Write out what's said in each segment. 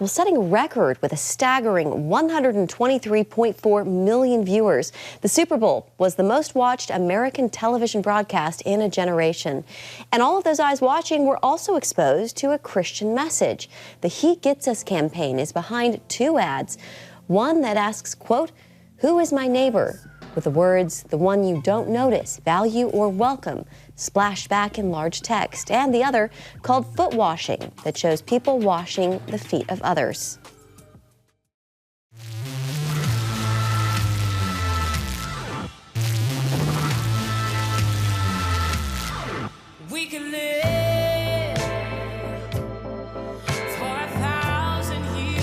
Well, setting a record with a staggering 123.4 million viewers. The Super Bowl was the most watched American television broadcast in a generation. And all of those eyes watching were also exposed to a Christian message. The He Gets Us campaign is behind two ads. One that asks, quote, "Who is my neighbor?" with the words, "the one you don't notice, value, or welcome," splashed back in large text, and the other called Foot Washing, that shows people washing the feet of others. We can live for 1,000 years.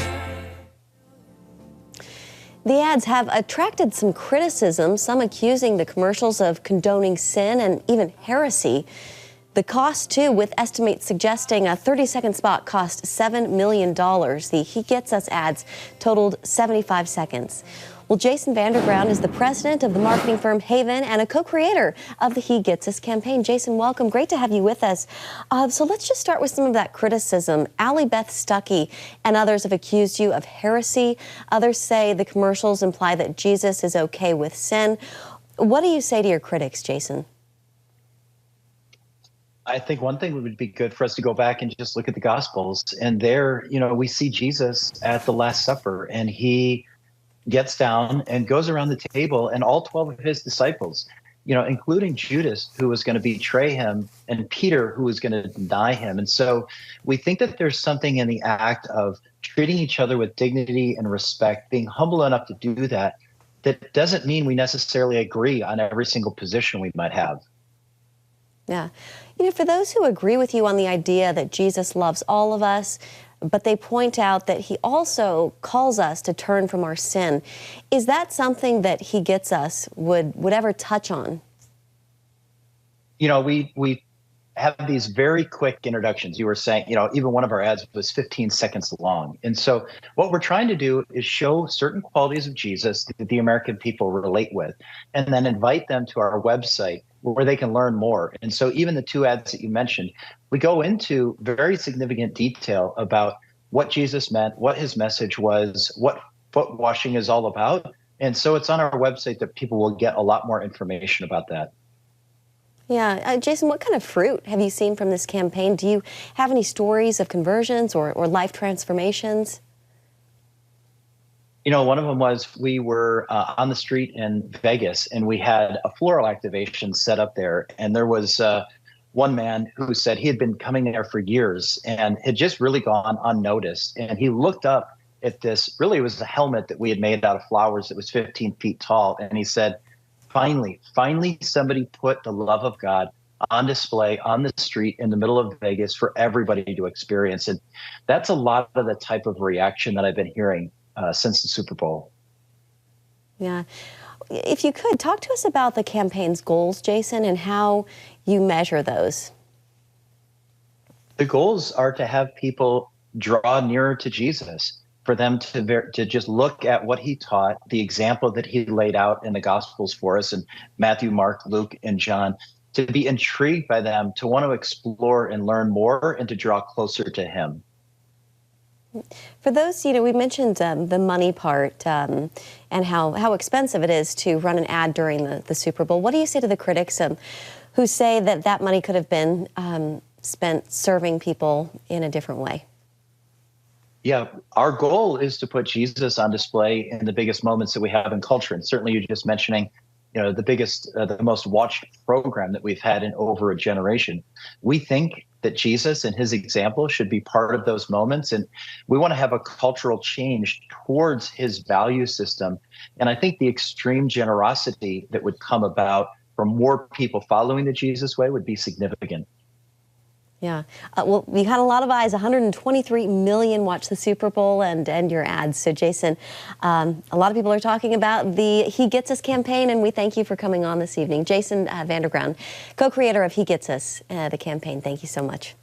The ads have attracted some criticism, some accusing the commercials of condoning sin and even heresy. The cost, too, with estimates suggesting a 30-second spot cost $7 million. The He Gets Us ads totaled 75 seconds. Well, Jason Vanderground is the president of the marketing firm Haven and a co-creator of the He Gets Us campaign. Jason, welcome. Great to have you with us. So let's just start with some of that criticism. Allie Beth Stuckey and others have accused you of heresy. Others say the commercials imply that Jesus is okay with sin. What do you say to your critics, Jason? I think one thing would be good for us to go back and just look at the Gospels. And there, we see Jesus at the Last Supper, and he gets down and goes around the table, and all 12 of his disciples, including Judas, who was going to betray him, and Peter, who was going to deny him. And so we think that there's something in the act of treating each other with dignity and respect, being humble enough to do that, that doesn't mean we necessarily agree on every single position we might have. Yeah. For those who agree with you on the idea that Jesus loves all of us, but they point out that he also calls us to turn from our sin, is that something that He Gets Us would ever touch on? We have these very quick introductions. You were saying, even one of our ads was 15 seconds long. And so what we're trying to do is show certain qualities of Jesus that the American people relate with, and then invite them to our website where they can learn more. And so even the two ads that you mentioned, we go into very significant detail about what Jesus meant, what his message was, what foot washing is all about. And so it's on our website that people will get a lot more information about that. Yeah. Jason, what kind of fruit have you seen from this campaign? Do you have any stories of conversions or life transformations? One of them was we were on the street in Vegas, and we had a floral activation set up there. And there was one man who said he had been coming there for years and had just really gone unnoticed. And he looked up at this, really it was a helmet that we had made out of flowers that was 15 feet tall. And he said, finally somebody put the love of God on display on the street in the middle of Vegas for everybody to experience. And that's a lot of the type of reaction that I've been hearing since the Super Bowl. Yeah. If you could, talk to us about the campaign's goals, Jason, and how you measure those. The goals are to have people draw nearer to Jesus, for them to just look at what he taught, the example that he laid out in the Gospels for us in Matthew, Mark, Luke, and John, to be intrigued by them, to want to explore and learn more, and to draw closer to him. For those, we mentioned the money part and how expensive it is to run an ad during the Super Bowl. What do you say to the critics who say that money could have been spent serving people in a different way? Yeah, our goal is to put Jesus on display in the biggest moments that we have in culture. And certainly you're just mentioning, the most watched program that we've had in over a generation. We think that Jesus and his example should be part of those moments. And we want to have a cultural change towards his value system. And I think the extreme generosity that would come about from more people following the Jesus way would be significant. Yeah. Well, we had a lot of eyes. 123 million watched the Super Bowl and your ads. So, Jason, a lot of people are talking about the He Gets Us campaign, and we thank you for coming on this evening. Jason Vanderground, co-creator of He Gets Us, the campaign. Thank you so much.